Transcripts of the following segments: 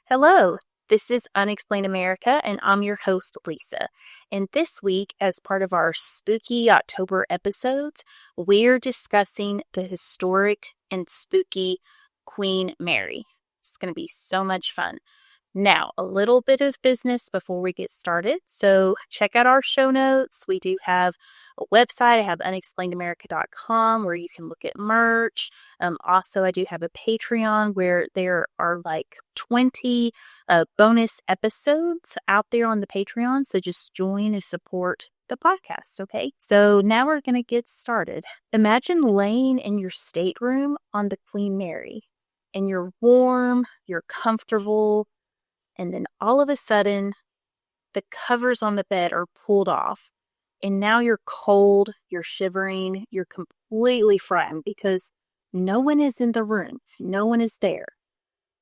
Hello, this is Unexplained America, and I'm your host, Lisa. And this week, as part of our spooky October episodes, we're discussing the historic and spooky Queen Mary. It's going to be so much fun. Now, a little bit of business before we get started. So check out our show notes. We do have a website. I have unexplainedamerica.com where you can look at merch. Also, I do have a Patreon where there are like 20 bonus episodes out there on the Patreon. So just join and support the podcast, okay? So now we're going to get started. Imagine laying in your stateroom on the Queen Mary, and you're warm, you're comfortable, and then all of a sudden, the covers on the bed are pulled off. And now you're cold, you're shivering, you're completely frightened because no one is in the room. No one is there.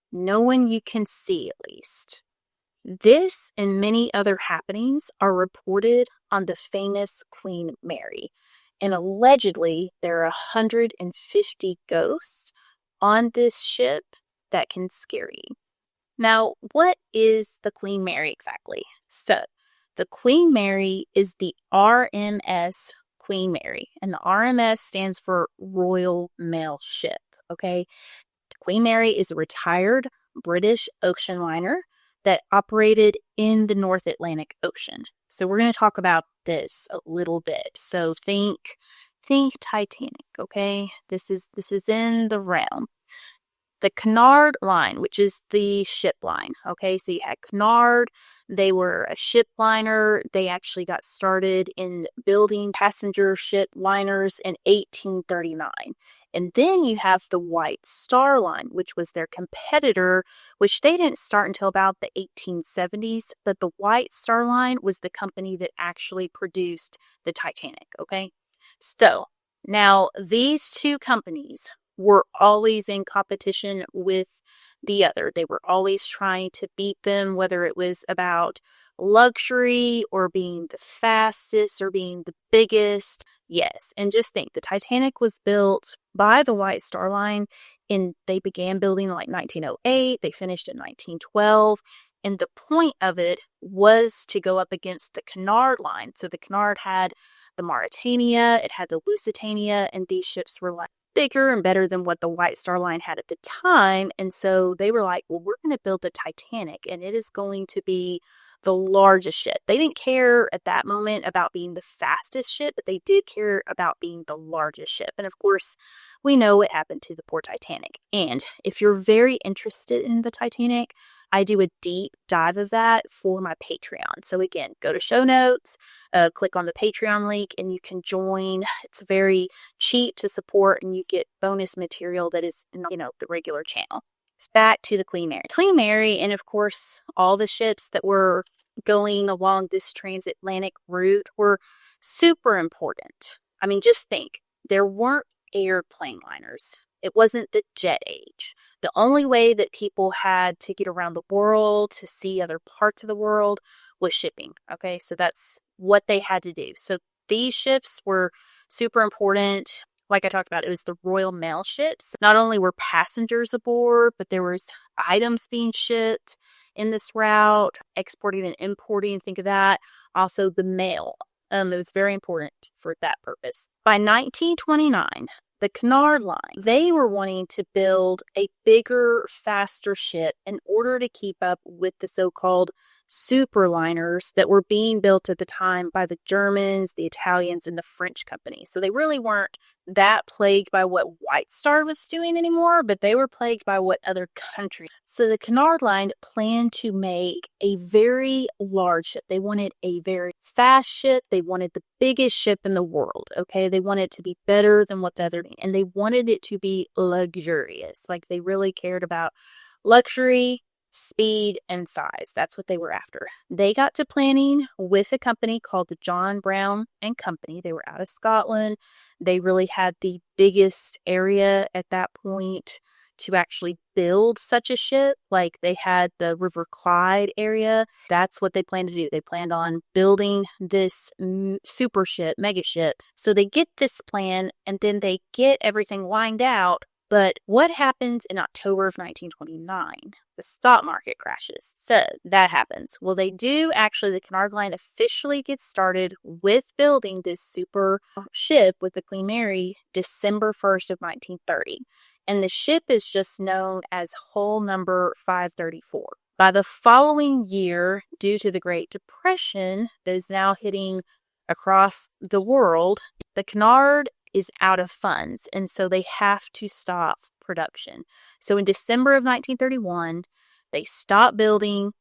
No one you can see, at least. This and many other happenings are reported on the famous Queen Mary. And allegedly, there are 150 ghosts on this ship that can scare you. Now, what is the Queen Mary exactly? So, the Queen Mary is the RMS Queen Mary, and the RMS stands for Royal Mail Ship, okay? The Queen Mary is a retired British ocean liner that operated in the North Atlantic Ocean. So, we're going to talk about this a little bit. So, think Titanic, okay? This is in the realm. The Cunard line, which is the ship line, okay? So you had Cunard, they were a ship liner. They actually got started in building passenger ship liners in 1839. And then you have the White Star Line, which was their competitor, which they didn't start until about the 1870s. But the White Star Line was the company that actually produced the Titanic, okay? So now these two companies were always in competition with the other. They were always trying to beat them, whether it was about luxury or being the fastest or being the biggest. Yes, and just think, the Titanic was built by the White Star Line, and they began building in like 1908. They finished in 1912. And the point of it was to go up against the Cunard line. So the Cunard had the Mauretania, it had the Lusitania, and these ships were like bigger and better than what the White Star Line had at the time. And so they were like, well, we're going to build the Titanic, and it is going to be the largest ship. They didn't care at that moment about being the fastest ship, but they did care about being the largest ship. And of course, we know what happened to the poor Titanic. And if you're very interested in the Titanic, I do a deep dive of that for my Patreon. So again, go to show notes, click on the Patreon link, and you can join. It's very cheap to support, and you get bonus material that is, the regular channel. Back to the Queen Mary. Queen Mary, and of course, all the ships that were going along this transatlantic route were super important. I mean, just think, there weren't airplane liners. It wasn't the jet age. The only way that people had to get around the world, to see other parts of the world, was shipping. Okay, so that's what they had to do. So these ships were super important. Like I talked about, it was the Royal Mail ships. Not only were passengers aboard, but there was items being shipped in this route, exporting and importing, think of that. Also the mail. It was very important for that purpose. By 1929, the Cunard Line, they were wanting to build a bigger, faster ship in order to keep up with the so-called superliners that were being built at the time by the Germans, the Italians, and the French companies. So they really weren't that plagued by what White Star was doing anymore, but they were plagued by what other countries. So the Cunard Line planned to make a very large ship. They wanted a very fast ship. They wanted the biggest ship in the world, okay? They wanted it to be better than what the other, and they wanted it to be luxurious. Like, they really cared about luxury speed and size. That's what they were after. They got to planning with a company called the John Brown and Company. They were out of Scotland. They really had the biggest area at that point to actually build such a ship. Like they had the River Clyde area. That's what they planned to do. They planned on building this super ship, mega ship. So they get this plan and then they get everything lined out. But what happens in October of 1929? The stock market crashes. So that happens. Well, they do actually, the Cunard Line officially gets started with building this super ship with the Queen Mary December 1st of 1930. And the ship is just known as hull number 534. By the following year, due to the Great Depression that is now hitting across the world, the Cunard is out of funds, and so they have to stop production. So in December of 1931, they stop building.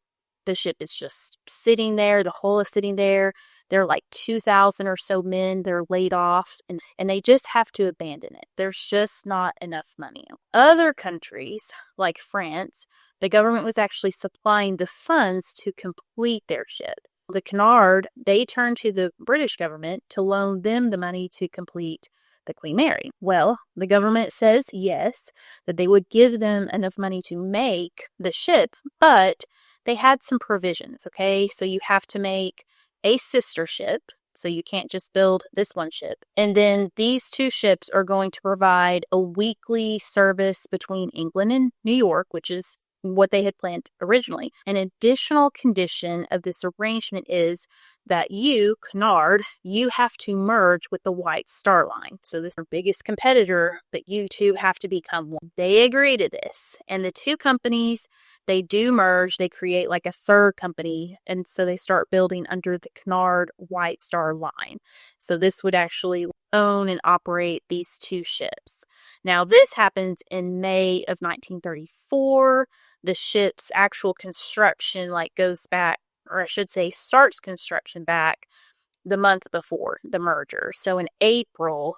The ship is just sitting there. The hull is sitting there. There are like 2,000 or so men. They're laid off, and they just have to abandon it. There's just not enough money. Other countries, like France, the government was actually supplying the funds to complete their ship. The Cunard, they turned to the British government to loan them the money to complete the Queen Mary. Well, the government says yes, that they would give them enough money to make the ship, but they had some provisions, okay? So you have to make a sister ship, so you can't just build this one ship. And then these two ships are going to provide a weekly service between England and New York, which is what they had planned originally. An additional condition of this arrangement is that you, Cunard, you have to merge with the White Star Line. So this is our biggest competitor, but you two have to become one. They agree to this. And the two companies, they do merge. They create like a third company. And so they start building under the Cunard White Star Line. So this would actually own and operate these two ships. Now, this happens in May of 1934. The ship's actual construction goes back, or I should say starts construction back the month before the merger. So in April,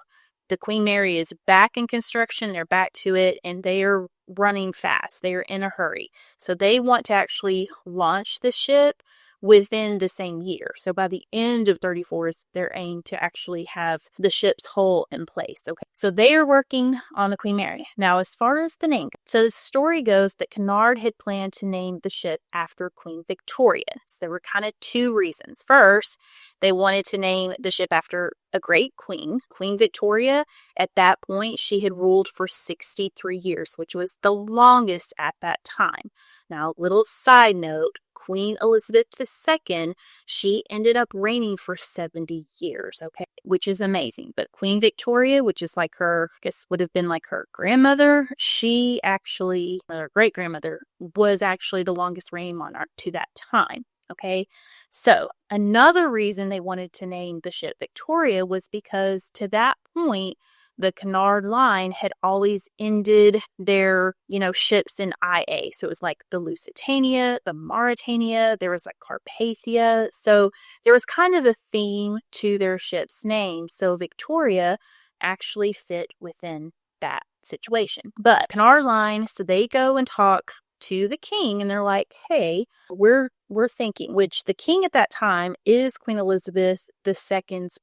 the Queen Mary is back in construction. They're back to it, and they are running fast. They are in a hurry. So they want to actually launch the ship within the same year. So by the end of 34 is their aim to actually have the ship's hull in place. Okay, so they are working on the Queen Mary. Now, as far as the name, so the story goes that Cunard had planned to name the ship after Queen Victoria. So there were kind of two reasons. First, they wanted to name the ship after a great queen, Queen Victoria. At that point, she had ruled for 63 years, which was the longest at that time. Now, little side note, Queen Elizabeth II, she ended up reigning for 70 years, okay, which is amazing. But Queen Victoria, which is like her, I guess would have been like her grandmother, she actually, her great-grandmother, was actually the longest reigning monarch to that time, okay? So another reason they wanted to name the ship Victoria was because to that point, the Cunard Line had always ended their, ships in IA. So it was like the Lusitania, the Mauretania, there was like Carpathia. So there was kind of a theme to their ship's name. So Victoria actually fit within that situation. But Cunard Line, so they go and talk to the king and they're like, hey, we're thinking, which the king at that time is Queen Elizabeth II's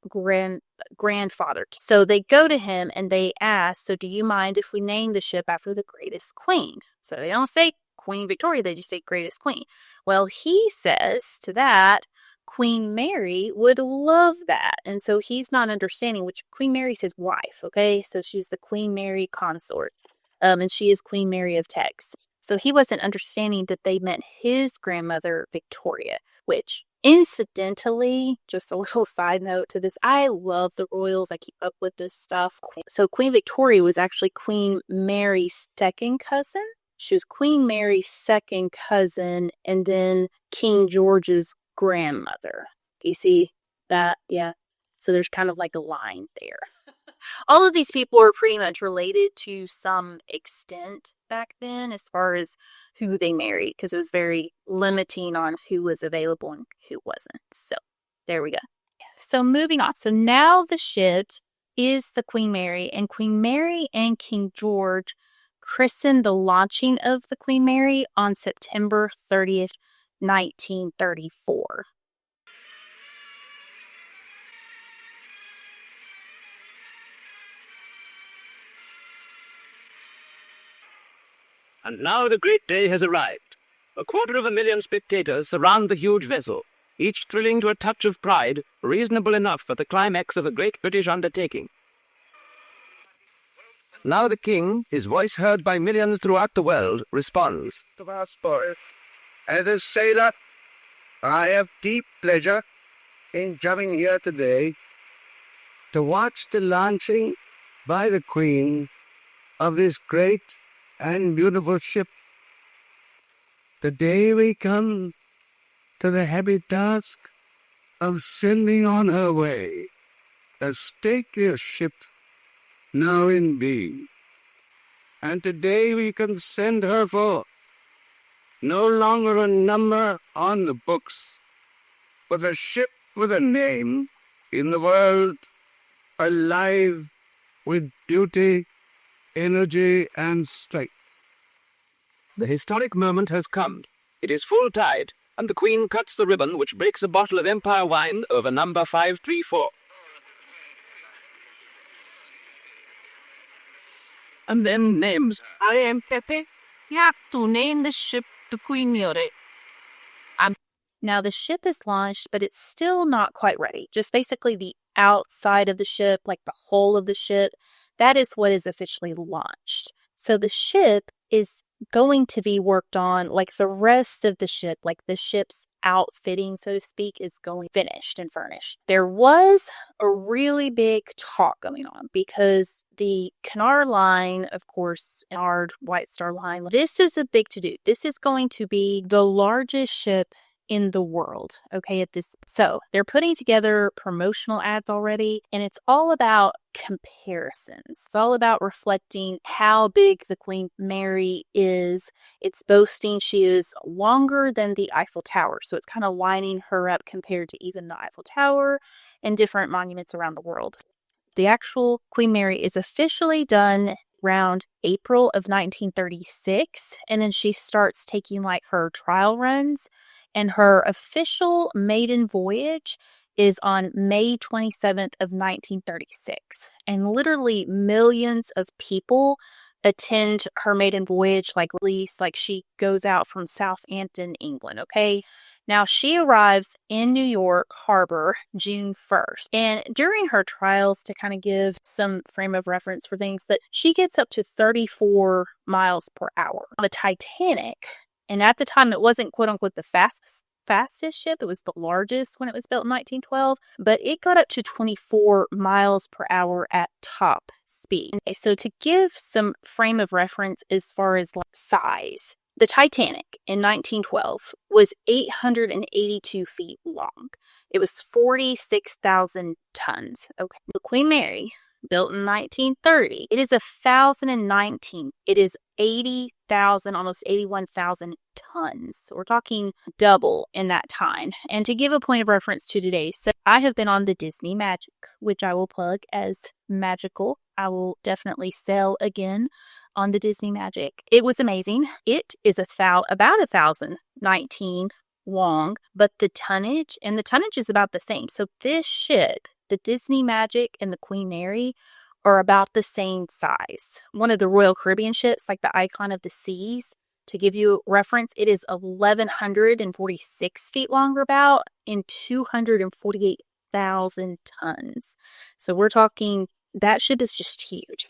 grandfather. So they go to him and they ask, so do you mind if we name the ship after the greatest queen? So they don't say Queen Victoria, they just say greatest queen. Well, he says to that, Queen Mary would love that. And so he's not understanding, which Queen Mary's his wife, okay? So she's the Queen Mary consort. And she is Queen Mary of Tex. So he wasn't understanding that they meant his grandmother, Victoria, which incidentally, just a little side note to this, I love the royals. I keep up with this stuff. So Queen Victoria was actually Queen Mary's second cousin. She was Queen Mary's second cousin and then King George's grandmother. Do you see that? Yeah. So there's kind of like a line there. All of these people are pretty much related to some extent back then as far as who they married, because it was very limiting on who was available and who wasn't. So there we go. So moving on. So now the ship is the Queen Mary, and Queen Mary and King George christened the launching of the Queen Mary on September 30th, 1934. And now the great day has arrived. 250,000 spectators surround the huge vessel, each thrilling to a touch of pride, reasonable enough for the climax of a great British undertaking. Now the king, his voice heard by millions throughout the world, responds. Of our sport. As a sailor, I have deep pleasure in coming here today to watch the launching by the Queen of this great and beautiful ship. Today we come to the heavy task of sending on her way a statelier ship now in being. And today we can send her forth, no longer a number on the books, but a ship with a name in the world, alive with beauty, energy, and strength. The historic moment has come. It is full tide, and the Queen cuts the ribbon which breaks a bottle of Empire wine over number 534. And then names. I am Pepe. You have to name the ship the Queen Mary. Now the ship is launched, but it's still not quite ready. Just basically the outside of the ship, like the hull of the ship, that is what is officially launched. So the ship is going to be worked on like the rest of the ship, like the ship's outfitting, so to speak, is going finished and furnished. There was a really big talk going on because the Cunard line, of course, Cunard White Star Line, this is a big to-do. This is going to be the largest ship in the world, okay, so they're putting together promotional ads already, and it's all about comparisons. It's all about reflecting how big the Queen Mary is. It's boasting she is longer than the Eiffel Tower, so it's kind of lining her up compared to even the Eiffel Tower and different monuments around the world. The actual Queen Mary is officially done around April of 1936, and then she starts taking like her trial runs. And her official maiden voyage is on May 27th of 1936. And literally millions of people attend her maiden voyage, like she goes out from Southampton, England, okay? Now, she arrives in New York Harbour June 1st. And during her trials, to kind of give some frame of reference for things, that she gets up to 34 miles per hour. The Titanic, and at the time, it wasn't, quote-unquote, the fastest ship. It was the largest when it was built in 1912, but it got up to 24 miles per hour at top speed. Okay, so to give some frame of reference as far as like size, the Titanic in 1912 was 882 feet long. It was 46,000 tons. Okay, the Queen Mary, built in 1930, it is 1,019. It is 80,000, almost 81,000 tons. So we're talking double in that time. And to give a point of reference to today, so I have been on the Disney Magic, which I will plug as magical. I will definitely sell again on the Disney Magic. It was amazing. It is about 1,019 long, but the tonnage is about the same. So this ship, the Disney Magic and the Queen Mary, are about the same size. One of the Royal Caribbean ships, like the Icon of the Seas, to give you a reference, it is 1,146 feet long about and 248,000 tons. So we're talking, that ship is just huge.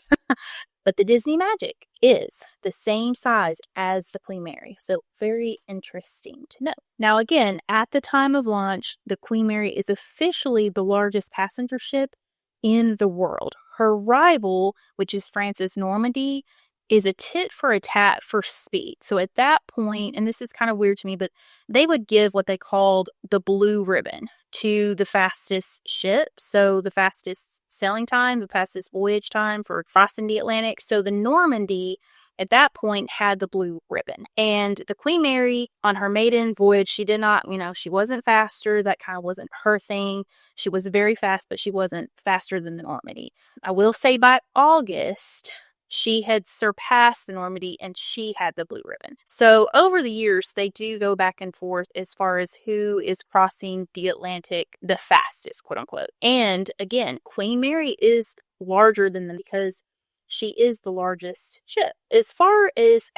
But the Disney Magic is the same size as the Queen Mary. So very interesting to know. Now again, at the time of launch, the Queen Mary is officially the largest passenger ship in the world. Her rival, which is France's Normandy, is a tit for a tat for speed. So at that point, and this is kind of weird to me, but they would give what they called the blue ribbon to the fastest ship. So the fastest sailing time, the fastest voyage time for crossing the Atlantic. So the Normandy at that point had the blue ribbon. And the Queen Mary on her maiden voyage, she did not, she wasn't faster. That kind of wasn't her thing. She was very fast, but she wasn't faster than the Normandy. I will say by August, She had surpassed the Normandy and she had the blue ribbon. So over the years, they do go back and forth as far as who is crossing the Atlantic the fastest, quote unquote. And again, Queen Mary is larger than them because she is the largest ship. As far as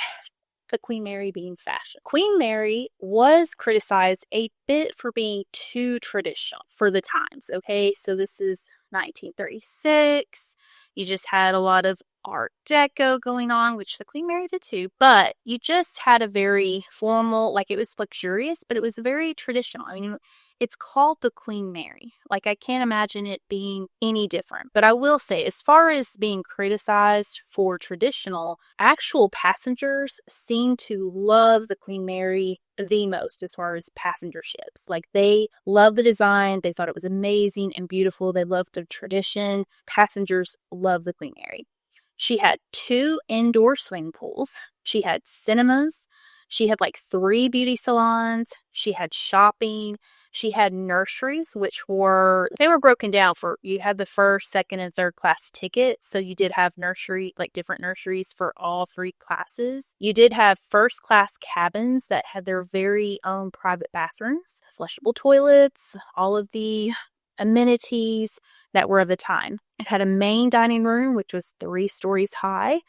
the Queen Mary being fashion, Queen Mary was criticized a bit for being too traditional for the times. Okay, so this is 1936. You just had a lot of Art Deco going on, which the Queen Mary did too, but you just had a very formal, like it was luxurious, but it was very traditional. I mean, it's called the Queen Mary. Like, I can't imagine it being any different. But I will say, as far as being criticized for traditional, actual passengers seem to love the Queen Mary the most as far as passenger ships. Like, they love the design. They thought it was amazing and beautiful. They loved the tradition. Passengers love the Queen Mary. She had 2 indoor swimming pools. She had cinemas. She had like 3 beauty salons. She had shopping. She had nurseries, which were broken down for, you had the first, second, and third class tickets. So you did have different nurseries for all 3 classes. You did have first class cabins that had their very own private bathrooms, flushable toilets, all of the amenities that were of the time. It had a main dining room, which was 3 stories high.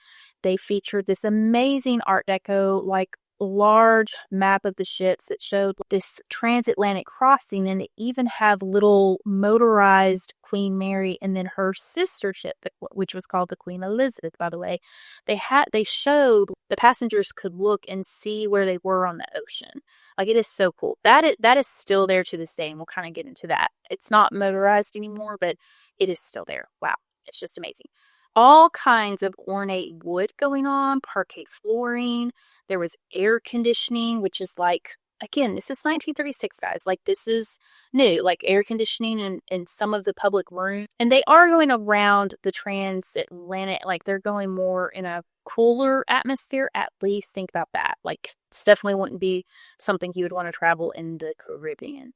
They featured this amazing Art Deco, like, large map of the ships that showed this transatlantic crossing, and it even had little motorized Queen Mary and then her sister ship, which was called the Queen Elizabeth, by the way. They showed the passengers could look and see where they were on the ocean. Like, it is so cool. That is still there to this day, and we'll kind of get into that. It's not motorized anymore, but it is still there. Wow, it's just amazing. All kinds of ornate wood going on, parquet flooring. There was air conditioning, which is like, again, this is 1936, guys. Like, this is new, like air conditioning in some of the public rooms. And they are going around the transatlantic, like they're going more in a cooler atmosphere, at least. Think about that. Like, this definitely wouldn't be something you would want to travel in the Caribbean.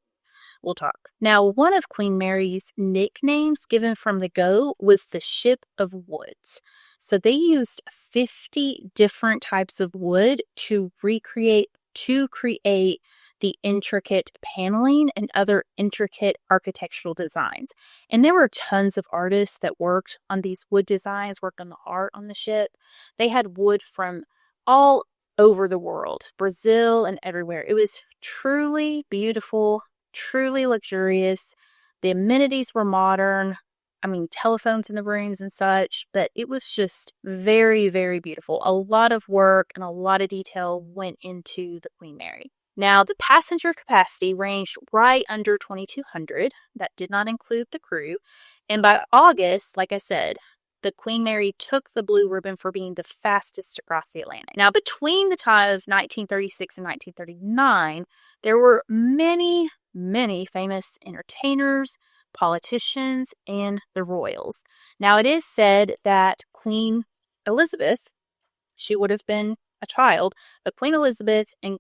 We'll talk. Now, one of Queen Mary's nicknames given from the go was the Ship of Woods. So they used 50 different types of wood to create the intricate paneling and other intricate architectural designs. And there were tons of artists that worked on these wood designs, worked on the art on the ship. They had wood from all over the world, Brazil and everywhere. It was truly beautiful, truly luxurious. The amenities were modern. I mean, telephones in the rooms and such, but it was just very, very beautiful. A lot of work and a lot of detail went into the Queen Mary. Now, the passenger capacity ranged right under 2,200. That did not include the crew. And by August, like I said, the Queen Mary took the blue ribbon for being the fastest across the Atlantic. Now, between the time of 1936 and 1939, there were many, many famous entertainers, politicians, and the royals. Now, it is said that Queen Elizabeth, she would have been a child, but Queen Elizabeth and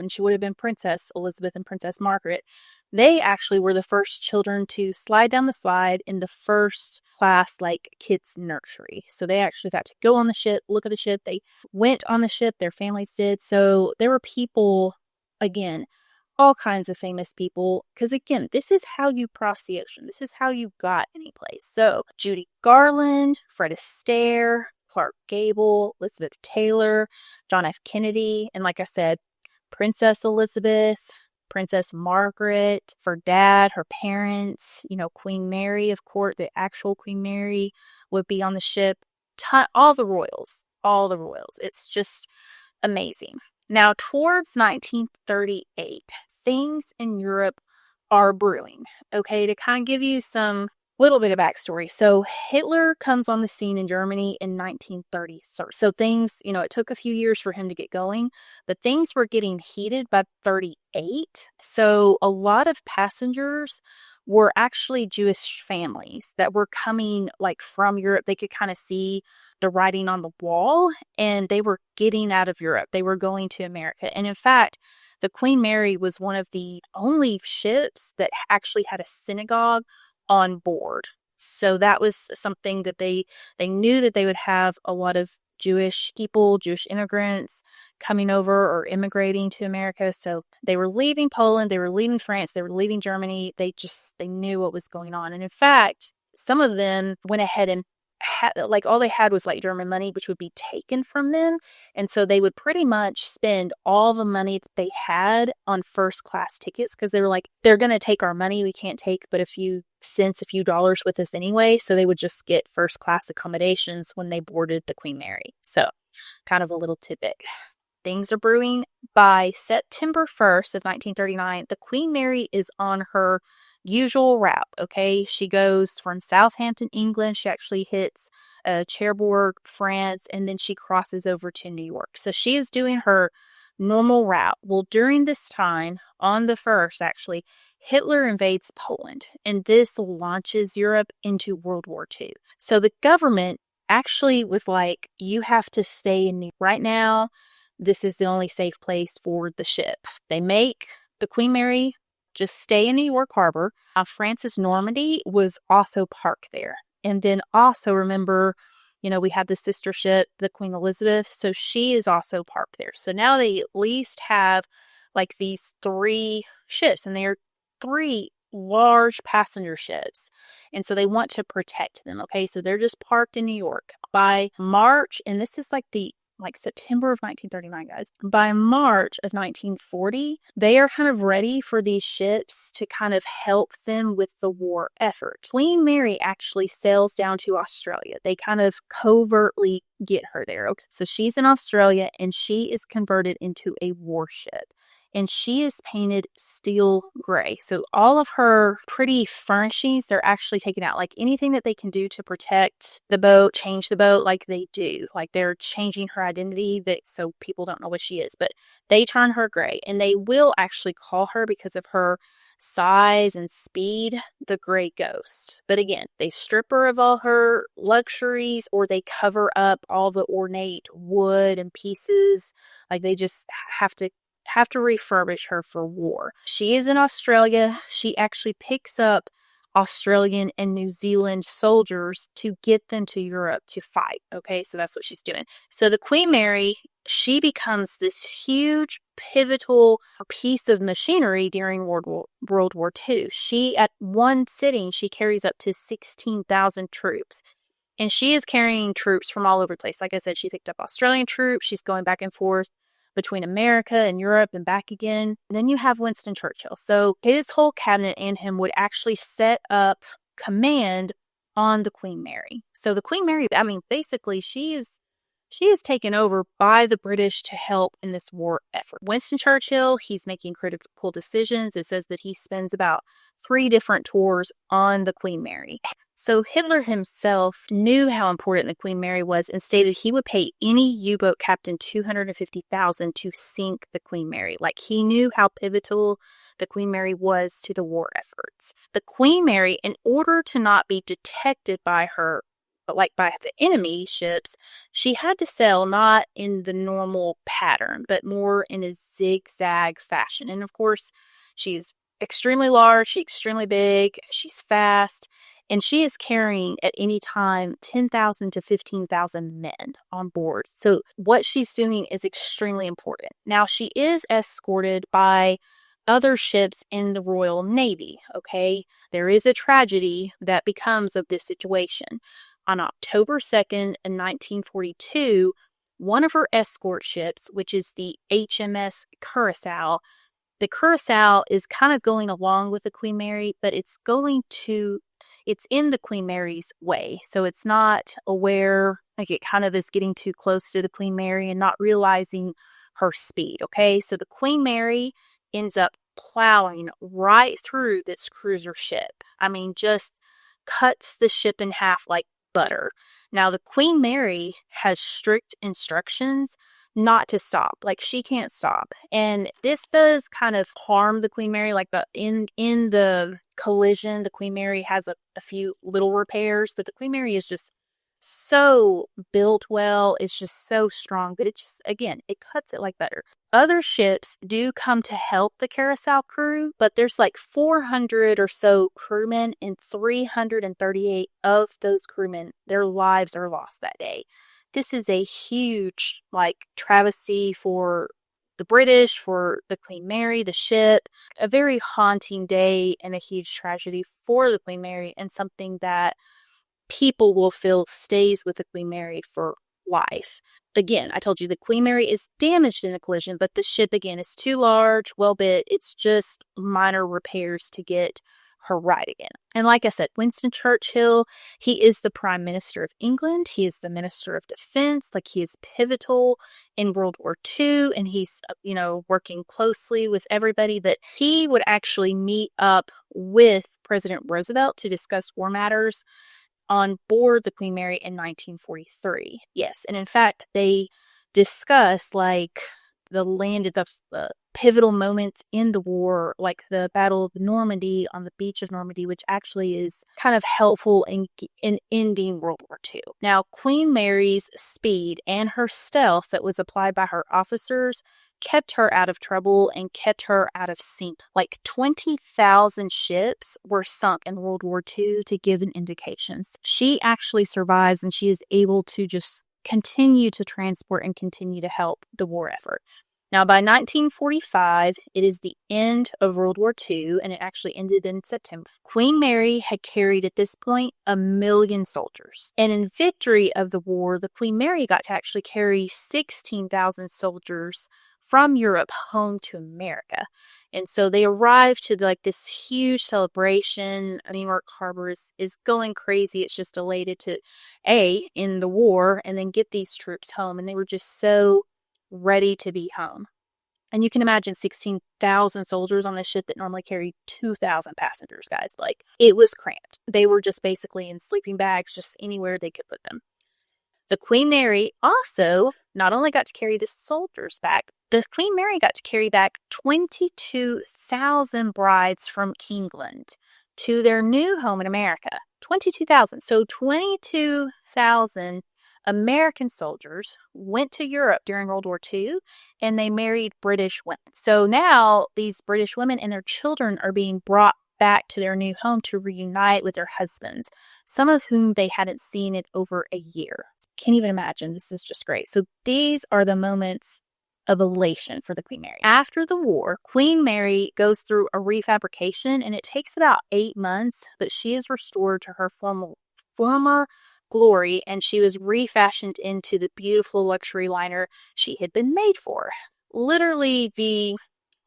she would have been Princess Elizabeth and Princess Margaret, they actually were the first children to slide down the slide in the first class, like, kids' nursery. So they actually got to go on the ship, look at the ship. They went on the ship, their families did. So there were people, again, all kinds of famous people, because again, this is how you cross the ocean. This is how you got any place. So Judy Garland, Fred Astaire, Clark Gable, Elizabeth Taylor, John F. Kennedy, and like I said, Princess Elizabeth, Princess Margaret, for dad, her parents, Queen Mary, of course, the actual Queen Mary would be on the ship. All the royals. It's just amazing. Now, towards 1938, things in Europe are brewing. Okay, to kind of give you some little bit of backstory. So Hitler comes on the scene in Germany in 1933. So things, it took a few years for him to get going, but things were getting heated by 38. So a lot of passengers were actually Jewish families that were coming like from Europe. They could kind of see the writing on the wall, and they were getting out of Europe. They were going to America. And in fact, the Queen Mary was one of the only ships that actually had a synagogue on board. So that was something that they knew that they would have a lot of Jewish people, Jewish immigrants coming over or immigrating to America. So they were leaving Poland, they were leaving France, they were leaving Germany. They knew what was going on. And in fact, some of them went ahead and all they had was like German money, which would be taken from them. And so they would pretty much spend all the money that they had on first class tickets, because they were like, they're going to take our money. We can't take but a few cents, a few dollars with us anyway. So they would just get first class accommodations when they boarded the Queen Mary. So kind of a little tidbit. Things are brewing. By September 1st of 1939, the Queen Mary is on her usual route, okay? She goes from Southampton, England. She actually hits Cherbourg, France, and then she crosses over to New York. So she is doing her normal route. Well, during this time, on the 1st, actually, Hitler invades Poland, and this launches Europe into World War II. So the government actually was like, you have to stay in New York right now. This is the only safe place for the ship. They make the Queen Mary just stay in New York Harbor. Francis Normandy was also parked there. And then also remember, we had the sister ship, the Queen Elizabeth. So she is also parked there. So now they at least have like these 3 ships, and they are 3 large passenger ships. And so they want to protect them. Okay. So they're just parked in New York. By March, and this is like September of 1939, guys. By March of 1940, they are kind of ready for these ships to kind of help them with the war effort. Queen Mary actually sails down to Australia. They kind of covertly get her there. Okay? So she's in Australia, and she is converted into a warship. And she is painted steel gray. So all of her pretty furnishings, they're actually taken out. Like anything that they can do to protect the boat, change the boat, like they do. Like they're changing her identity so people don't know what she is. But they turn her gray. And they will actually call her, because of her size and speed, the Gray Ghost. But again, they strip her of all her luxuries, or they cover up all the ornate wood and pieces. Like they just have to refurbish her for war. She is in Australia. She actually picks up Australian and New Zealand soldiers to get them to Europe to fight. Okay, so that's what she's doing. So the Queen Mary, she becomes this huge pivotal piece of machinery during World War II. She, at one sitting, she carries up to 16,000 troops. And she is carrying troops from all over the place. Like I said, she picked up Australian troops. She's going back and forth between America and Europe and back again. And then you have Winston Churchill. So his whole cabinet and him would actually set up command on the Queen Mary. So the Queen Mary, basically she is taken over by the British to help in this war effort. Winston Churchill, he's making critical decisions. It says that he spends about 3 different tours on the Queen Mary. So Hitler himself knew how important the Queen Mary was, and stated he would pay any U-boat captain $250,000 to sink the Queen Mary. Like, he knew how pivotal the Queen Mary was to the war efforts. The Queen Mary, in order to not be detected by her, but by the enemy ships, she had to sail not in the normal pattern, but more in a zigzag fashion. And of course, she's extremely large, she's extremely big, she's fast, and she is carrying at any time 10,000 to 15,000 men on board. So what she's doing is extremely important. Now, she is escorted by other ships in the Royal Navy, okay? There is a tragedy that becomes of this situation. On October 2nd, 1942, one of her escort ships, which is the HMS Curaçao, the Curaçao is kind of going along with the Queen Mary, but it's in the Queen Mary's way. So it's not aware, like it kind of is getting too close to the Queen Mary and not realizing her speed, okay? So the Queen Mary ends up plowing right through this cruiser ship. Just cuts the ship in half like butter. Now, the Queen Mary has strict instructions not to stop. Like, she can't stop. And this does kind of harm the Queen Mary. Like, in the collision, the Queen Mary has a few little repairs, but the Queen Mary is just so built well. It's just so strong that it just, again, it cuts it like butter. Other ships do come to help the carousel crew, but there's like 400 or so crewmen, and 338 of those crewmen, their lives are lost that day. This is a huge, travesty for the British, for the Queen Mary, the ship, a very haunting day and a huge tragedy for the Queen Mary, and something that people will feel stays with the Queen Mary for life. Again, I told you the Queen Mary is damaged in a collision, but the ship, again, is too large, well built. It's just minor repairs to get her right again. And like I said, Winston Churchill, he is the Prime Minister of England. He is the Minister of Defense. He is pivotal in World War II, and he's, working closely with everybody. That he would actually meet up with President Roosevelt to discuss war matters on board the Queen Mary in 1943. Yes, and in fact, they discuss the pivotal moments in the war, like the Battle of Normandy on the beach of Normandy, which actually is kind of helpful in ending World War II. Now, Queen Mary's speed and her stealth that was applied by her officers kept her out of trouble and kept her out of sink. 20,000 ships were sunk in World War II to give an indications. She actually survives, and she is able to just continue to transport and continue to help the war effort. Now, by 1945, it is the end of World War II, and it actually ended in September. Queen Mary had carried, at this point, 1 million soldiers. And in victory of the war, the Queen Mary got to actually carry 16,000 soldiers from Europe home to America. And so they arrived to this huge celebration. New York Harbor is going crazy. It's just elated to end the war and then get these troops home. And they were just so ready to be home. And you can imagine 16,000 soldiers on this ship that normally carry 2,000 passengers, guys. It was cramped. They were just basically in sleeping bags, just anywhere they could put them. The Queen Mary also not only got to carry the soldiers back, the Queen Mary got to carry back 22,000 brides from England to their new home in America. 22,000. So 22,000 American soldiers went to Europe during World War II, and they married British women. So now these British women and their children are being brought back to their new home to reunite with their husbands, some of whom they hadn't seen in over a year. Can't even imagine. This is just great. So these are the moments of elation for the Queen Mary. After the war, Queen Mary goes through a refabrication, and it takes about 8 months, but she is restored to her former glory, and she was refashioned into the beautiful luxury liner she had been made for. Literally, the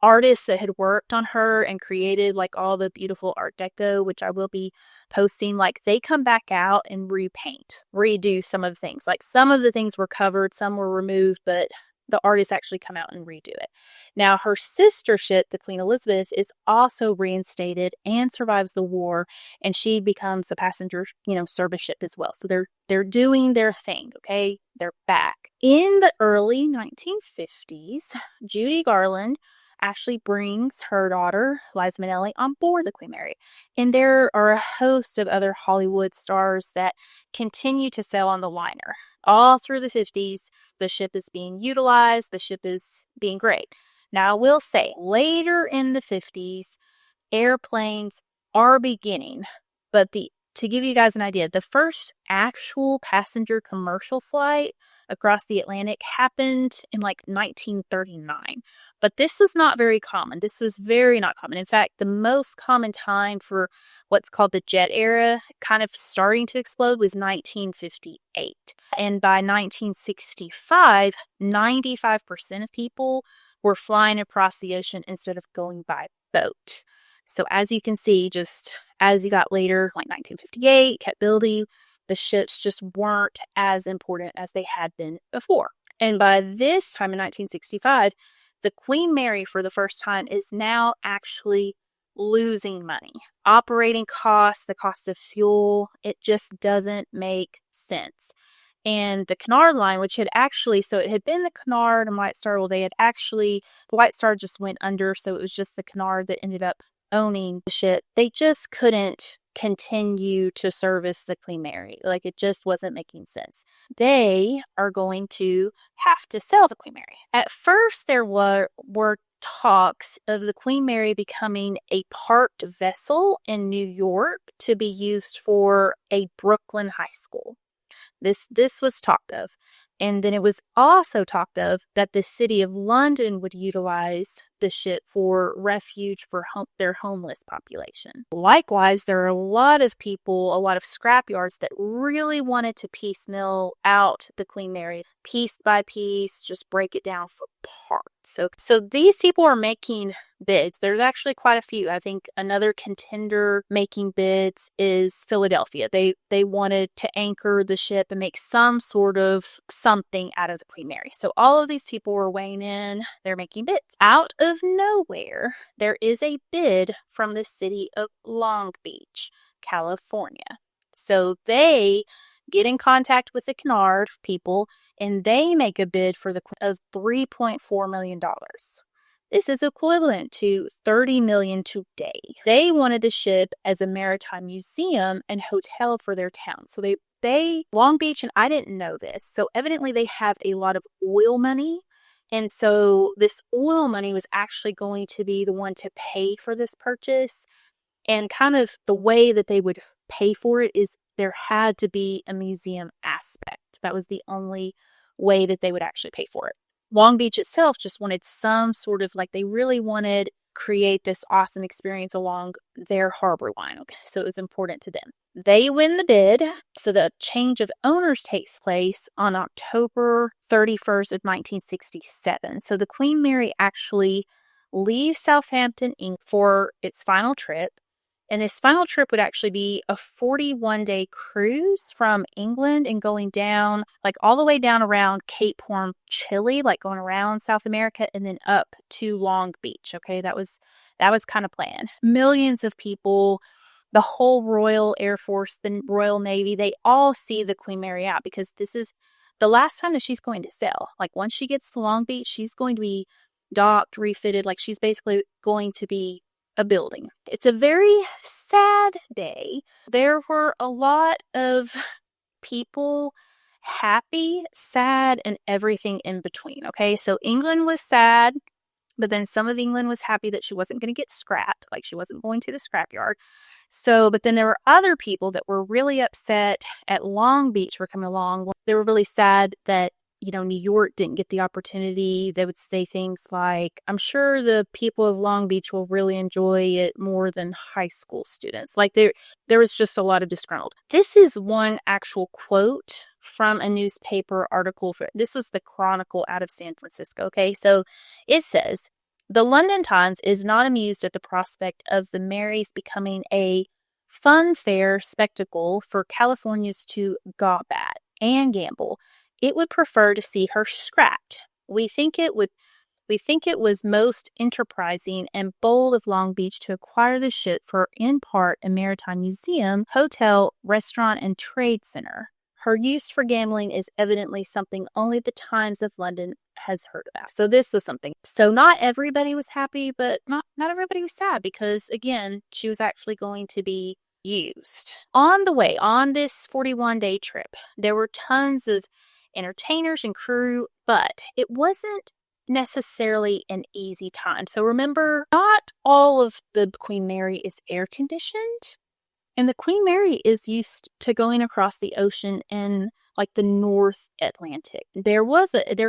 artists that had worked on her and created all the beautiful Art Deco, which I will be posting, they come back out and redo some of the things. Some of the things were covered, some were removed, but the artists actually come out and redo it. Now, her sister ship, the Queen Elizabeth, is also reinstated and survives the war, and she becomes a passenger, service ship as well. So they're doing their thing, okay? They're back. In the early 1950s, Judy Garland actually brings her daughter, Liza Minnelli, on board the Queen Mary. And there are a host of other Hollywood stars that continue to sail on the liner. All through the 50s, the ship is being utilized. The ship is being great. Now, I will say, later in the 50s, airplanes are beginning. But to give you guys an idea, the first actual passenger commercial flight across the Atlantic happened in 1939. But this was not very common. This was very not common. In fact, the most common time for what's called the jet era kind of starting to explode was 1958. And by 1965, 95% of people were flying across the ocean instead of going by boat. So as you can see, just as you got later, 1958, kept building, the ships just weren't as important as they had been before. And by this time in 1965, the Queen Mary, for the first time, is now actually losing money. Operating costs, the cost of fuel, it just doesn't make sense. And the Cunard line, which had actually, so it had been the Cunard and White Star, well, the White Star just went under, so it was just the Cunard that ended up owning the ship. They just couldn't continue to service the Queen Mary. Like, it just wasn't making sense. They are going to have to sell the Queen Mary. At first, there were talks of the Queen Mary becoming a parked vessel in New York to be used for a Brooklyn high school. This was talked of. And then it was also talked of that the city of London would utilize the ship for refuge for their homeless population. Likewise, there are a lot of people, a lot of scrapyards that really wanted to piecemeal out the Queen Mary, piece by piece, just break it down for parts. So these people are making bids. There's actually quite a few. I think another contender making bids is Philadelphia. They wanted to anchor the ship and make some sort of something out of the Queen Mary. So all of these people were weighing in. They're making bids. Out of nowhere, there is a bid from the city of Long Beach, California. So they get in contact with the Cunard people, and they make a bid for of $3.4 million. This is equivalent to $30 million today. They wanted the ship as a maritime museum and hotel for their town. So they Long Beach, and I didn't know this, so evidently they have a lot of oil money. And so this oil money was actually going to be the one to pay for this purchase. And kind of the way that they would pay for it is there had to be a museum aspect. That was the only way that they would actually pay for it. Long Beach itself just wanted some sort of, like, they really wanted create this awesome experience along their harbor line. Okay, so it was important to them. They win the bid. So the change of owners takes place on October 31st of 1967. So the Queen Mary actually leaves Southampton, England for its final trip. And this final trip would actually be a 41-day cruise from England and going down, like all the way down around Cape Horn, Chile, like going around South America and then up to Long Beach. Okay, that was kind of planned. Millions of people, the whole Royal Air Force, the Royal Navy, they all see the Queen Mary out because this is the last time that she's going to sail. Like, once she gets to Long Beach, she's going to be docked, refitted. Like, she's basically going to be a building. It's a very sad day. There were a lot of people happy, sad, and everything in between. Okay, so England was sad, but then some of England was happy that she wasn't going to get scrapped, like she wasn't going to the scrapyard. So, but then there were other people that were really upset at Long Beach for coming along. They were really sad that, you know, New York didn't get the opportunity. They would say things like, I'm sure the people of Long Beach will really enjoy it more than high school students. Like, there was just a lot of disgruntled. This is one actual quote from a newspaper article. This was the Chronicle out of San Francisco. Okay, so it says, the London Times is not amused at the prospect of the Marys becoming a fun fair spectacle for Californians to gawp at and gamble. It would prefer to see her scrapped. We think it was most enterprising and bold of Long Beach to acquire the ship for, in part, a maritime museum, hotel, restaurant, and trade center. Her use for gambling is evidently something only the Times of London has heard about. So this was something. So not everybody was happy, but not everybody was sad because, again, she was actually going to be used. On the way, on this 41-day trip, there were tons of entertainers and crew, but it wasn't necessarily an easy time. So remember, not all of the Queen Mary is air conditioned, and the Queen Mary is used to going across the ocean in like the North Atlantic. There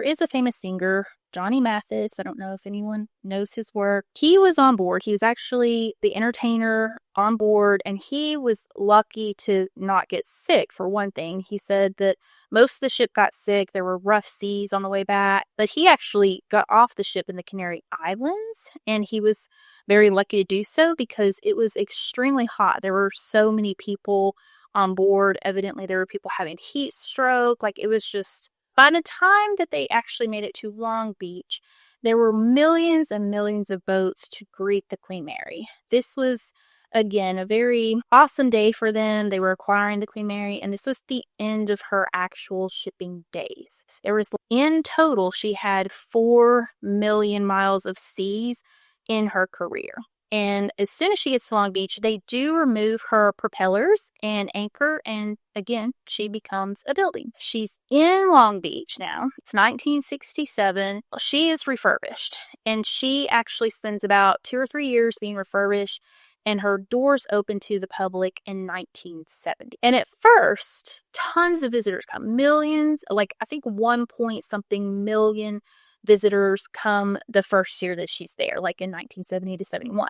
is a famous singer, Johnny Mathis. I don't know if anyone knows his work. He was on board. He was actually the entertainer on board, and he was lucky to not get sick, for one thing. He said that most of the ship got sick. There were rough seas on the way back, but he actually got off the ship in the Canary Islands, and he was very lucky to do so because it was extremely hot. There were so many people on board. Evidently, there were people having heat stroke. Like, it was just, by the time that they actually made it to Long Beach, there were millions and millions of boats to greet the Queen Mary. This was, again, a very awesome day for them. They were acquiring the Queen Mary, and this was the end of her actual shipping days. There was, in total, she had 4 million miles of seas in her career. And as soon as she gets to Long Beach, they do remove her propellers and anchor, and again, she becomes a building. She's in Long Beach now. It's 1967. She is refurbished, and she actually spends about 2 or 3 years being refurbished, and her doors open to the public in 1970. And at first, tons of visitors come. Millions, like I think 1 point something million visitors come the first year that she's there, like in 1970 to 71.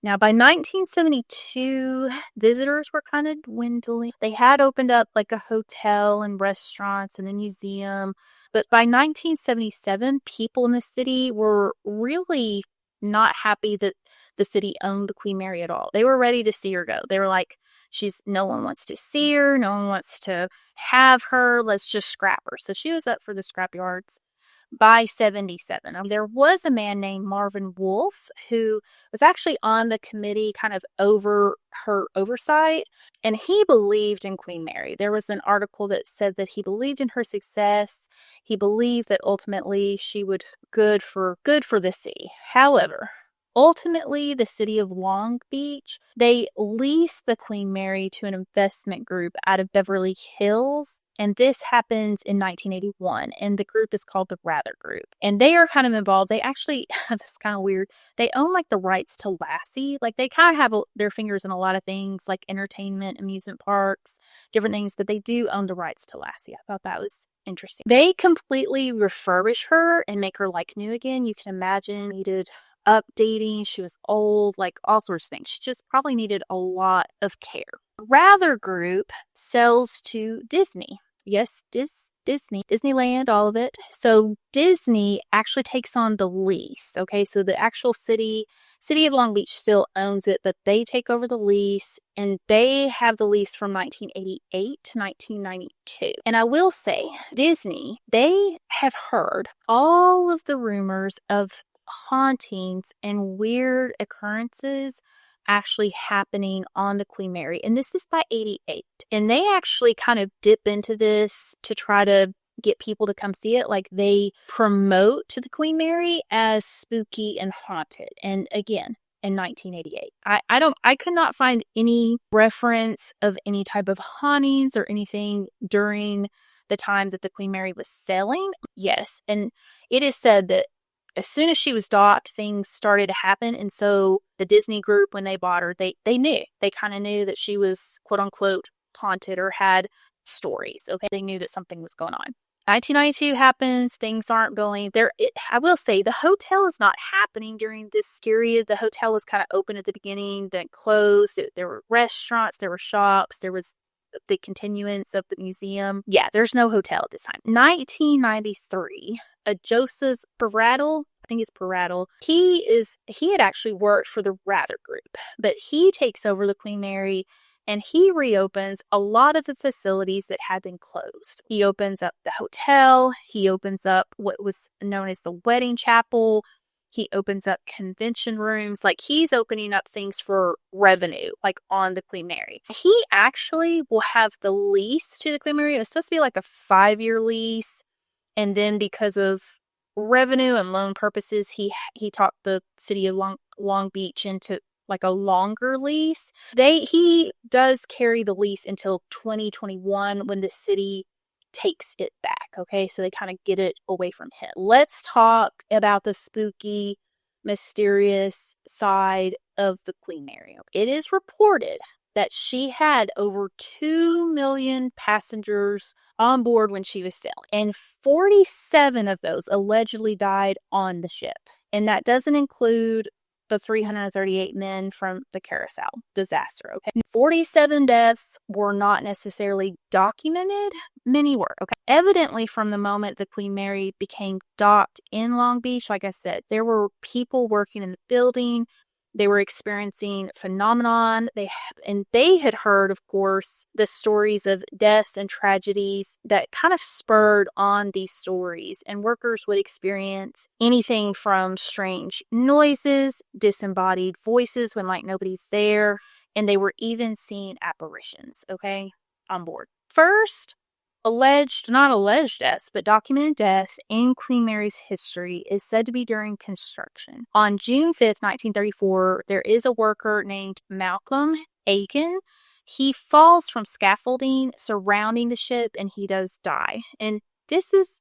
Now, by 1972, visitors were kind of dwindling. They had opened up like a hotel and restaurants and a museum. But by 1977, people in the city were really not happy that the city owned the Queen Mary at all. They were ready to see her go. They were like, no one wants to see her. No one wants to have her. Let's just scrap her. So she was up for the scrap yards by 77. There was a man named Marvin Wolfe who was actually on the committee kind of over her oversight, and he believed in Queen Mary. There was an article that said that he believed in her success. He believed that ultimately she would good for the city. However, ultimately, the city of Long Beach, they leased the Queen Mary to an investment group out of Beverly Hills. And this happens in 1981. And the group is called the Rather Group. And they are kind of involved. They actually, this is kind of weird, they own like the rights to Lassie. Like they kind of have their fingers in a lot of things like entertainment, amusement parks, different things, but they do own the rights to Lassie. I thought that was interesting. They completely refurbish her and make her like new again. You can imagine needed updating. She was old, like all sorts of things. She just probably needed a lot of care. Rather Group sells to Disney. Yes, Disney, Disneyland, all of it. So Disney actually takes on the lease. Okay, so the actual city of Long Beach still owns it, but they take over the lease, and they have the lease from 1988 to 1992. And I will say, Disney, they have heard all of the rumors of hauntings and weird occurrences actually happening on the Queen Mary. And this is by 88. And they actually kind of dip into this to try to get people to come see it. Like they promote to the Queen Mary as spooky and haunted. And again, in 1988. I could not find any reference of any type of hauntings or anything during the time that the Queen Mary was sailing. Yes. And it is said that as soon as she was docked, things started to happen. And so the Disney group, when they bought her, they knew. They kind of knew that she was, quote unquote, haunted or had stories. Okay. They knew that something was going on. 1992 happens. Things aren't going there. I will say the hotel is not happening during this period. The hotel was kind of open at the beginning, then closed. There were restaurants, there were shops, there was the continuance of the museum. Yeah, there's no hotel at this time. 1993, Joseph Paradle, I think it's Paradle, he had actually worked for the Rather Group, but he takes over the Queen Mary and he reopens a lot of the facilities that had been closed. He opens up the hotel, he opens up what was known as the wedding chapel, he opens up convention rooms, like he's opening up things for revenue, like on the Queen Mary. He actually will have the lease to the Queen Mary. It was supposed to be like a 5-year lease. And then because of revenue and loan purposes, he talked the city of Long Beach into like a longer lease. He does carry the lease until 2021 when the city takes it back. Okay, so they kind of get it away from him. Let's talk about the spooky, mysterious side of the Queen Mary. It is reported that she had over 2 million passengers on board when she was sailing, and 47 of those allegedly died on the ship. And that doesn't include the 338 men from the Carousel disaster. Okay, 47 deaths were not necessarily documented. Many were. Okay, evidently from the moment the Queen Mary became docked in Long Beach, like I said, there were people working in the building. They were experiencing phenomenon. They had heard, of course, the stories of deaths and tragedies that kind of spurred on these stories. And workers would experience anything from strange noises, disembodied voices when like nobody's there, and they were even seeing apparitions, okay, on board. First, not alleged deaths, but documented deaths in Queen Mary's history is said to be during construction. On June 5th, 1934, there is a worker named Malcolm Aiken. He falls from scaffolding surrounding the ship and he does die. And this is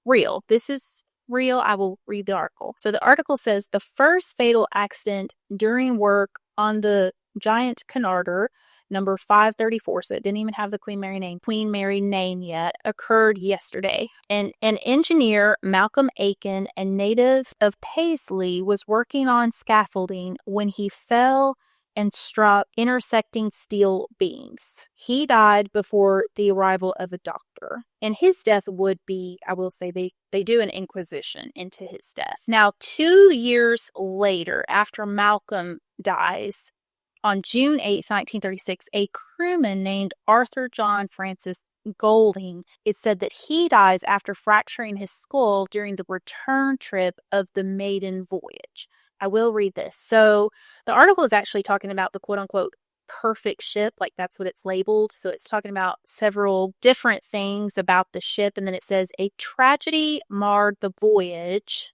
real. I will read the article. So the article says the first fatal accident during work on the giant Cunard, number 534, so it didn't even have the Queen Mary name yet, occurred yesterday. And an engineer, Malcolm Aiken, a native of Paisley, was working on scaffolding when he fell and struck intersecting steel beams. He died before the arrival of a doctor. And his death would be, I will say, they do an inquisition into his death. Now, 2 years later, after Malcolm dies, on June 8, 1936, a crewman named Arthur John Francis Golding, it said that he dies after fracturing his skull during the return trip of the maiden voyage. I will read this. So the article is actually talking about the quote-unquote perfect ship, like that's what it's labeled. So it's talking about several different things about the ship. And then it says, a tragedy marred the voyage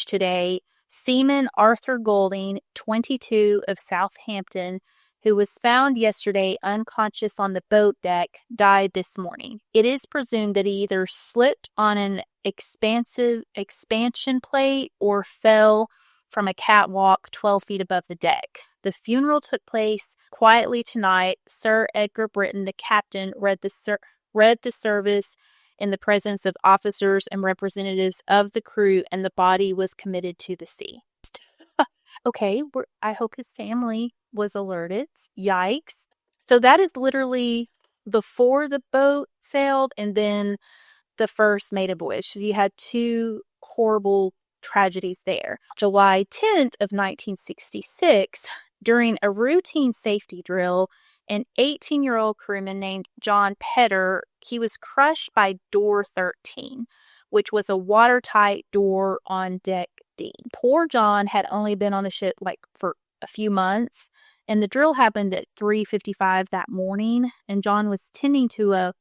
today. Seaman Arthur Golding, 22, of Southampton, who was found yesterday unconscious on the boat deck, died this morning. It is presumed that he either slipped on an expansion plate or fell from a catwalk 12 feet above the deck. The funeral took place quietly tonight. Sir Edgar Britton, the captain, read the service in the presence of officers and representatives of the crew, and the body was committed to the sea. Okay, I hope his family was alerted. Yikes. So that is literally before the boat sailed and then the first maiden voyage. So you had two horrible tragedies there. July 10th of 1966, during a routine safety drill, an 18-year-old crewman named John Petter, he was crushed by door 13, which was a watertight door on deck D. Poor John had only been on the ship for a few months, and the drill happened at 3:55 that morning, and John was tending to a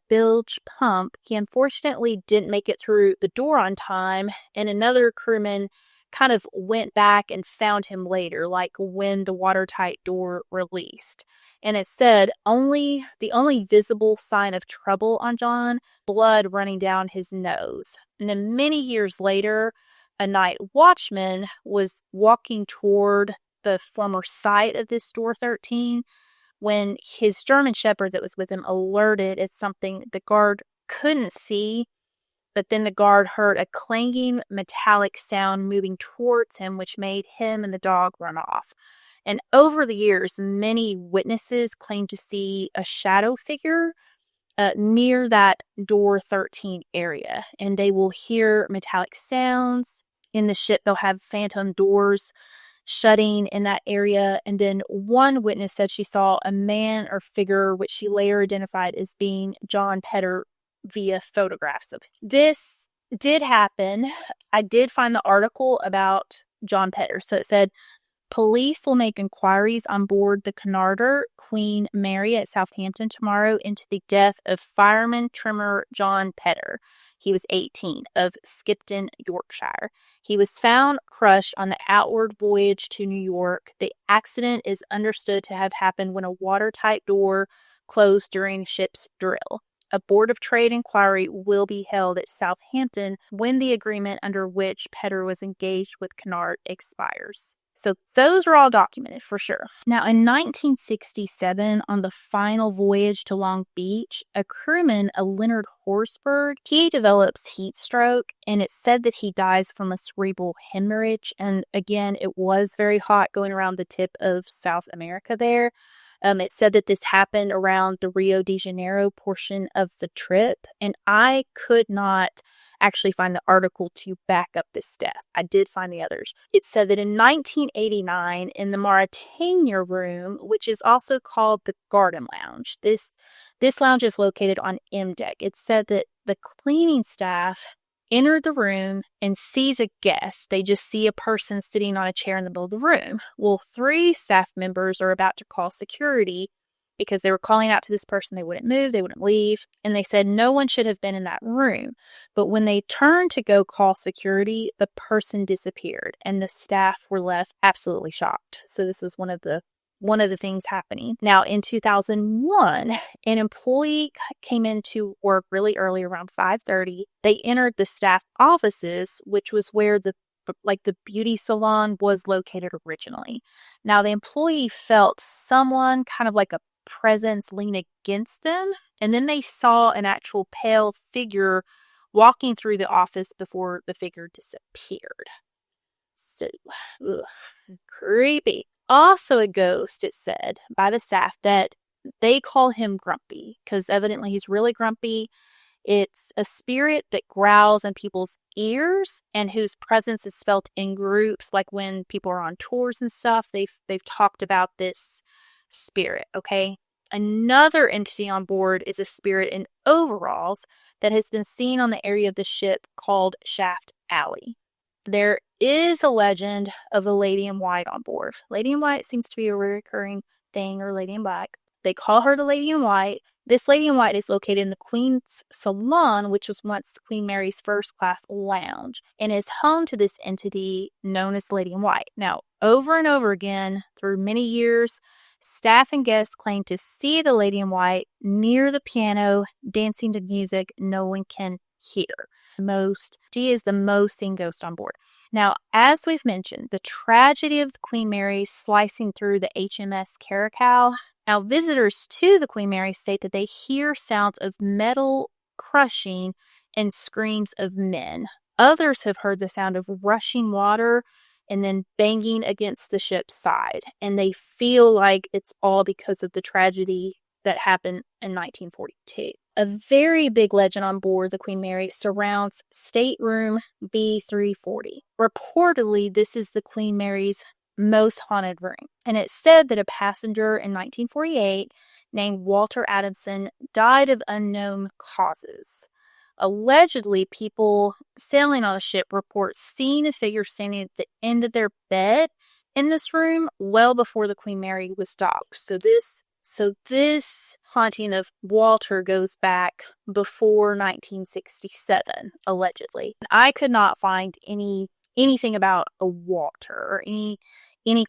bilge pump. He unfortunately didn't make it through the door on time, and another crewman kind of went back and found him later, like when the watertight door released. And it said the only visible sign of trouble on John, blood running down his nose. And then many years later, a night watchman was walking toward the former site of this door 13 when his German Shepherd that was with him alerted at something the guard couldn't see, but then the guard heard a clanging metallic sound moving towards him, which made him and the dog run off. And over the years, many witnesses claimed to see a shadow figure near that door 13 area, and they will hear metallic sounds in the ship. They'll have phantom doors shutting in that area. And then one witness said she saw a man or figure, which she later identified as being John Petter via photographs of him. This did happen. I did find the article about John Petter. So it said, police will make inquiries on board the Cunard Queen Mary at Southampton tomorrow into the death of fireman trimmer John Petter. He was 18, of Skipton, Yorkshire. He was found crushed on the outward voyage to New York. The accident is understood to have happened when a watertight door closed during ship's drill. A Board of Trade inquiry will be held at Southampton when the agreement under which Petter was engaged with Cunard expires. So those are all documented for sure. Now, in 1967, on the final voyage to Long Beach, a crewman, Leonard Horsburgh, he develops heat stroke, and it's said that he dies from a cerebral hemorrhage. And again, it was very hot going around the tip of South America there. It said that this happened around the Rio de Janeiro portion of the trip, and I could not actually find the article to back up this death. I did find the others. It said that in 1989, in the Mauritania room, which is also called the Garden Lounge, this lounge is located on M deck. It said that the cleaning staff entered the room and sees a guest. They just see a person sitting on a chair in the middle of the room. Well, 3 staff members are about to call security because they were calling out to this person. They wouldn't move, they wouldn't leave. And they said no one should have been in that room. But when they turned to go call security, the person disappeared and the staff were left absolutely shocked. So this was one of the things happening. Now, in 2001, an employee came into work really early, around 5:30. They entered the staff offices, which was where the beauty salon was located originally. Now, the employee felt someone, kind of like a presence, lean against them, and then they saw an actual pale figure walking through the office before the figure disappeared. So, creepy. Also a ghost, it said by the staff, that they call him Grumpy because evidently he's really grumpy. It's a spirit that growls in people's ears and whose presence is felt in groups, like when people are on tours and stuff. They've talked about this spirit, okay? Another entity on board is a spirit in overalls that has been seen on the area of the ship called Shaft Alley. There is a legend of a lady in white on board. Lady in white seems to be a recurring thing, or lady in black. They call her the Lady in White. This Lady in White is located in the Queen's Salon, which was once Queen Mary's first-class lounge, and is home to this entity known as Lady in White. Now, over and over again, through many years, staff and guests claim to see the Lady in White near the piano, dancing to music no one can hear. She is the most seen ghost on board. Now, as we've mentioned, the tragedy of the Queen Mary slicing through the HMS Caracal. Now, visitors to the Queen Mary state that they hear sounds of metal crushing and screams of men. Others have heard the sound of rushing water and then banging against the ship's side. And they feel like it's all because of the tragedy that happened in 1942. A very big legend on board the Queen Mary surrounds stateroom B340. Reportedly, this is the Queen Mary's most haunted room. And it's said that a passenger in 1948 named Walter Adamson died of unknown causes. Allegedly, people sailing on the ship report seeing a figure standing at the end of their bed in this room well before the Queen Mary was docked. So this haunting of Walter goes back before 1967, allegedly. I could not find anything about a Walter or any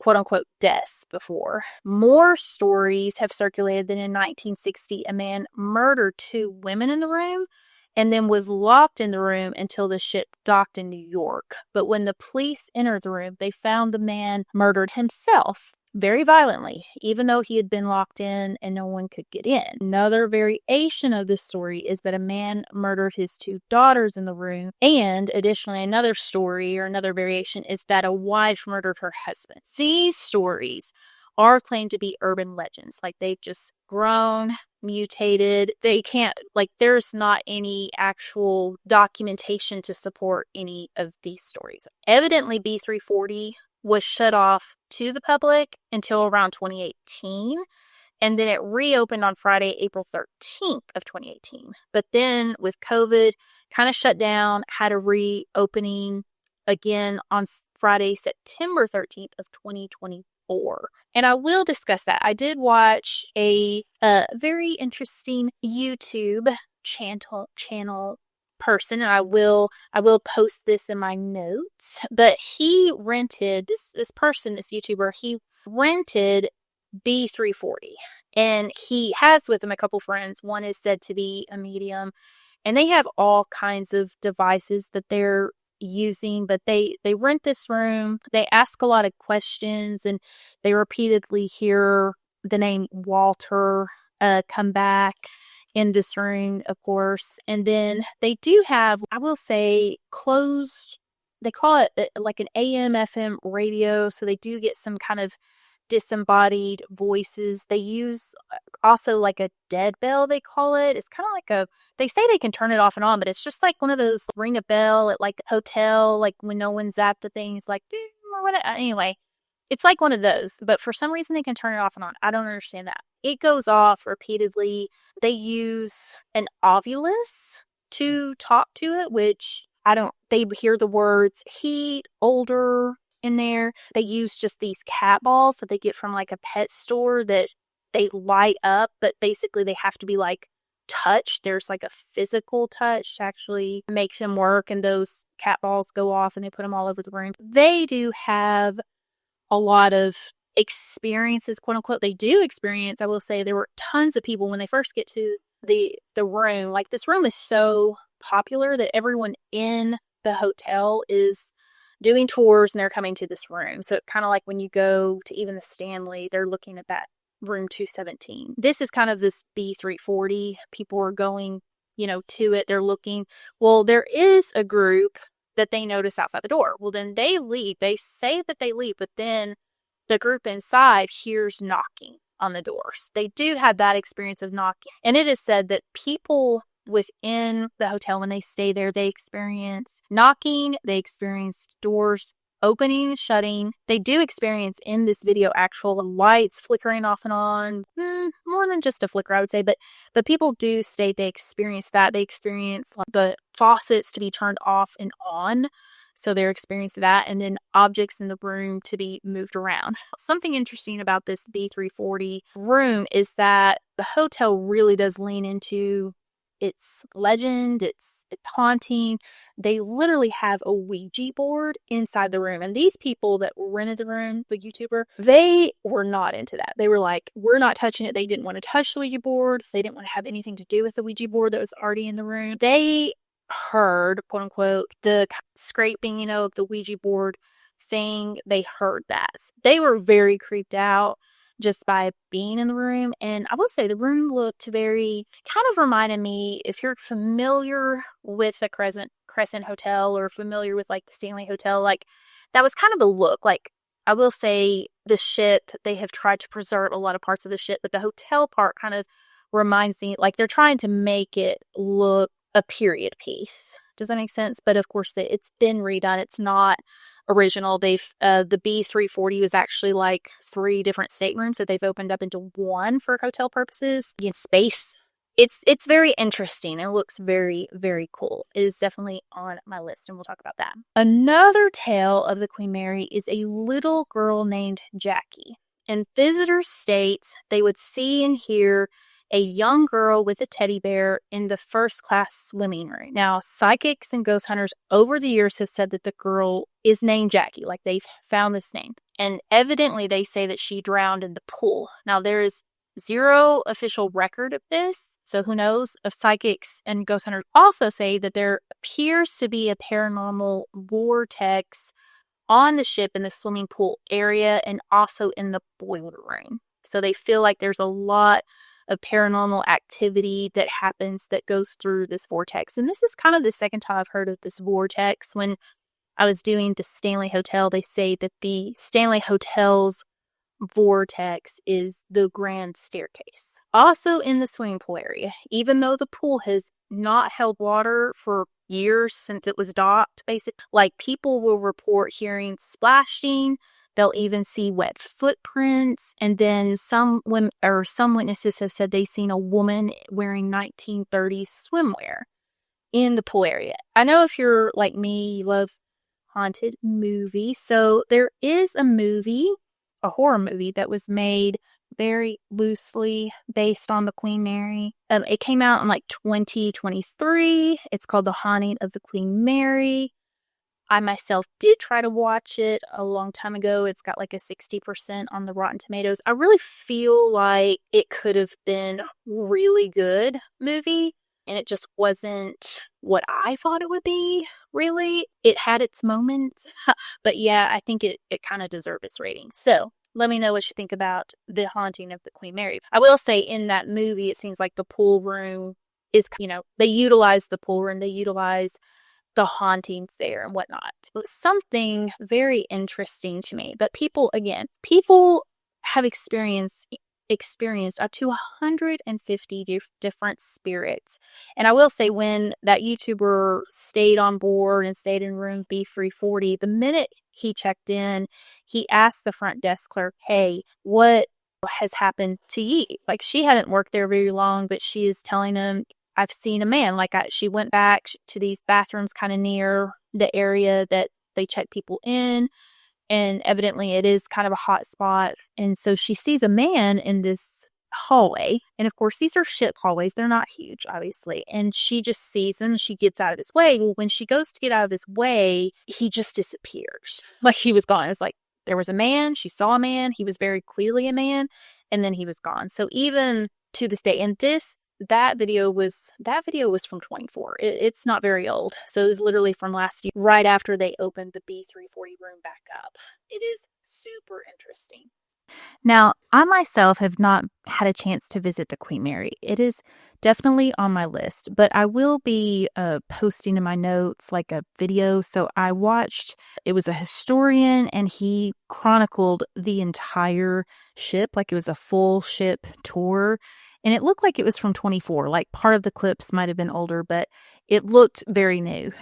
quote-unquote deaths before. More stories have circulated that in 1960, a man murdered 2 women in the room and then was locked in the room until the ship docked in New York. But when the police entered the room, they found the man murdered himself very violently, even though he had been locked in and no one could get in. Another variation of this story is that a man murdered his 2 daughters in the room. And additionally, another story or another variation is that a wife murdered her husband. These stories are claimed to be urban legends. Like, they've just grown, mutated. They can't, there's not any actual documentation to support any of these stories. Evidently, B340 was shut off to the public until around 2018, and then it reopened on Friday, April 13th of 2018. But then with COVID, kind of shut down, had a reopening again on Friday, September 13th of 2024. And I will discuss that. I did watch a very interesting YouTube channel person, and I will post this in my notes, but he rented this YouTuber, he rented B340, and he has with him a couple friends. One is said to be a medium, and they have all kinds of devices that they're using, but they rent this room. They ask a lot of questions, and they repeatedly hear the name Walter come back in this room, of course. And then they do have, I will say, closed, they call it like an AM FM radio, so they do get some kind of disembodied voices. They use also like a dead bell, they call it. It's kind of like they say they can turn it off and on, but it's just like one of those ring a bell at like a hotel, like when no one's at the thing, it's like, or whatever. Anyway, it's like one of those, but for some reason they can turn it off and on. I don't understand that. It goes off repeatedly. They use an ovulus to talk to it, which they hear the words heat, older in there. They use just these cat balls that they get from like a pet store that they light up, but basically they have to be like touched. There's like a physical touch to actually make them work, and those cat balls go off and they put them all over the room. They do have a lot of experiences, quote unquote. They do experience. I will say there were tons of people when they first get to the room. Like, this room is so popular that everyone in the hotel is doing tours and they're coming to this room. So it's kind of like when you go to even the Stanley, they're looking at that room 217. This is kind of this B340. People are going, to it. They're looking. Well, there is a group that they notice outside the door. Well, then they leave. They say that they leave, but then the group inside hears knocking on the doors. They do have that experience of knocking. And it is said that people within the hotel, when they stay there, they experience knocking, they experience doors opening and shutting. They do experience in this video actual lights flickering off and on. More than just a flicker, I would say, but people do state they experience that. They experience the faucets to be turned off and on. So they're experiencing that, and then objects in the room to be moved around. Something interesting about this B340 room is that the hotel really does lean into its legend, it's haunting. They literally have a Ouija board inside the room. And these people that rented the room, the YouTuber, they were not into that. They were like, we're not touching it. They didn't want to touch the Ouija board. They didn't want to have anything to do with the Ouija board that was already in the room. They heard, quote unquote, the scraping, of the Ouija board thing. They heard that. They were very creeped out just by being in the room. And I will say the room looked kind of reminded me, if you're familiar with the Crescent Hotel or familiar with like the Stanley Hotel, like that was kind of the look. Like, I will say the ship, they have tried to preserve a lot of parts of the ship, but the hotel part kind of reminds me, like they're trying to make it look a period piece. Does that make sense? But of course, it's been redone. It's not original. They've the B340 was actually like 3 different staterooms that they've opened up into one for hotel purposes. In space, it's very interesting. It looks very, very cool. It is definitely on my list, and we'll talk about that. Another tale of the Queen Mary is a little girl named Jackie. And visitors state they would see and hear a young girl with a teddy bear in the first class swimming room. Now, psychics and ghost hunters over the years have said that the girl is named Jackie, like they've found this name. And evidently they say that she drowned in the pool. Now, there is zero official record of this, so who knows? Of psychics and ghost hunters also say that there appears to be a paranormal vortex on the ship in the swimming pool area and also in the boiler room. So they feel like there's a lot of paranormal activity that happens that goes through this vortex. And this is kind of the second time I've heard of this vortex. When I was doing the Stanley Hotel, they say that the Stanley Hotel's vortex is the grand staircase. Also in the swimming pool area, even though the pool has not held water for years since it was docked, basically, like people will report hearing splashing. They'll even see wet footprints. And then some witnesses have said they've seen a woman wearing 1930s swimwear in the pool area. I know if you're like me, you love haunted movies. So there is a horror movie that was made very loosely based on the Queen Mary. It came out in like 2023. It's called The Haunting of the Queen Mary. I myself did try to watch it a long time ago. It's got like a 60% on the Rotten Tomatoes. I really feel like it could have been a really good movie, and it just wasn't what I thought it would be, really. It had its moments, but yeah, I think it kind of deserved its rating. So let me know what you think about The Haunting of the Queen Mary. I will say in that movie, it seems like the pool room is, they utilize the pool room. They utilize the hauntings there and whatnot. It was something very interesting to me. But people have experienced up to 150 different spirits. And I will say, when that YouTuber stayed on board and stayed in room B340, the minute he checked in, he asked the front desk clerk, hey, what has happened to you? Like, she hadn't worked there very long, but she is telling him, I've seen a man. She went back to these bathrooms kind of near the area that they check people in. And evidently it is kind of a hot spot. And so she sees a man in this hallway. And of course, these are ship hallways. They're not huge, obviously. And she just sees him. She gets out of his way. Well, when she goes to get out of his way, he just disappears. Like he was gone. It's like there was a man. She saw a man. He was very clearly a man. And then he was gone. So even to this day, and that video was from 24. It's not very old. So it was literally from last year, right after they opened the B340 room back up. It is super interesting. Now, I myself have not had a chance to visit the Queen Mary. It is definitely on my list, but I will be posting in my notes like a video. So I watched, it was a historian and he chronicled the entire ship, like it was a full ship tour. And it looked like it was from 24, like part of the clips might have been older, but it looked very new.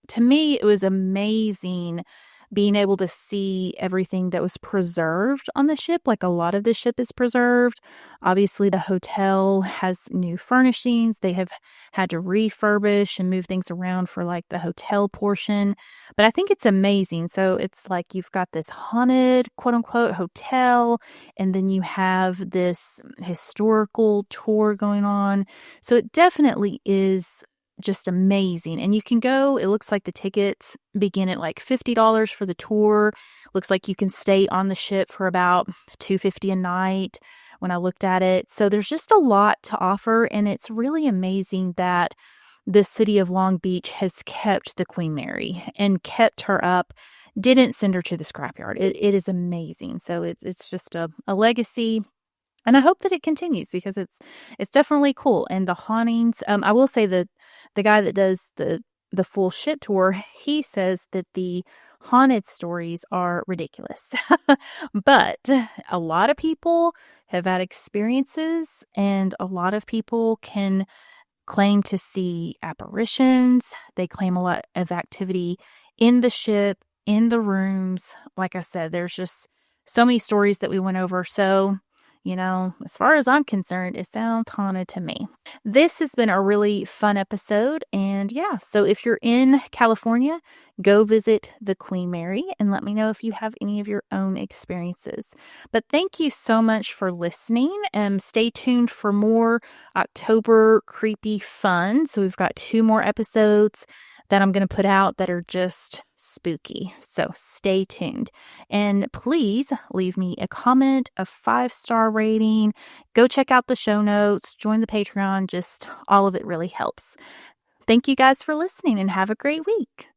To me, it was amazing being able to see everything that was preserved on the ship. Like a lot of the ship is preserved. Obviously, the hotel has new furnishings. They have had to refurbish and move things around for like the hotel portion. But I think it's amazing. So it's like you've got this haunted, quote unquote, hotel, and then you have this historical tour going on. So it definitely is just amazing. And you can go, it looks like the tickets begin at like $50 for the tour. Looks like you can stay on the ship for about $250 a night when I looked at it. So there's just a lot to offer. And it's really amazing that the city of Long Beach has kept the Queen Mary and kept her up, didn't send her to the scrapyard. It is amazing. So it's just a legacy. And I hope that it continues because it's definitely cool. And the hauntings, I will say that the guy that does the full ship tour, he says that the haunted stories are ridiculous. But a lot of people have had experiences and a lot of people can claim to see apparitions. They claim a lot of activity in the ship, in the rooms. Like I said, there's just so many stories that we went over. So, you know, as far as I'm concerned, it sounds haunted to me. This has been a really fun episode. And yeah, so if you're in California, go visit the Queen Mary and let me know if you have any of your own experiences. But thank you so much for listening. Stay tuned for more October creepy fun. So we've got 2 more episodes that I'm going to put out that are just spooky. So stay tuned. And please leave me a comment, a 5-star rating. Go check out the show notes, join the Patreon. Just all of it really helps. Thank you guys for listening and have a great week.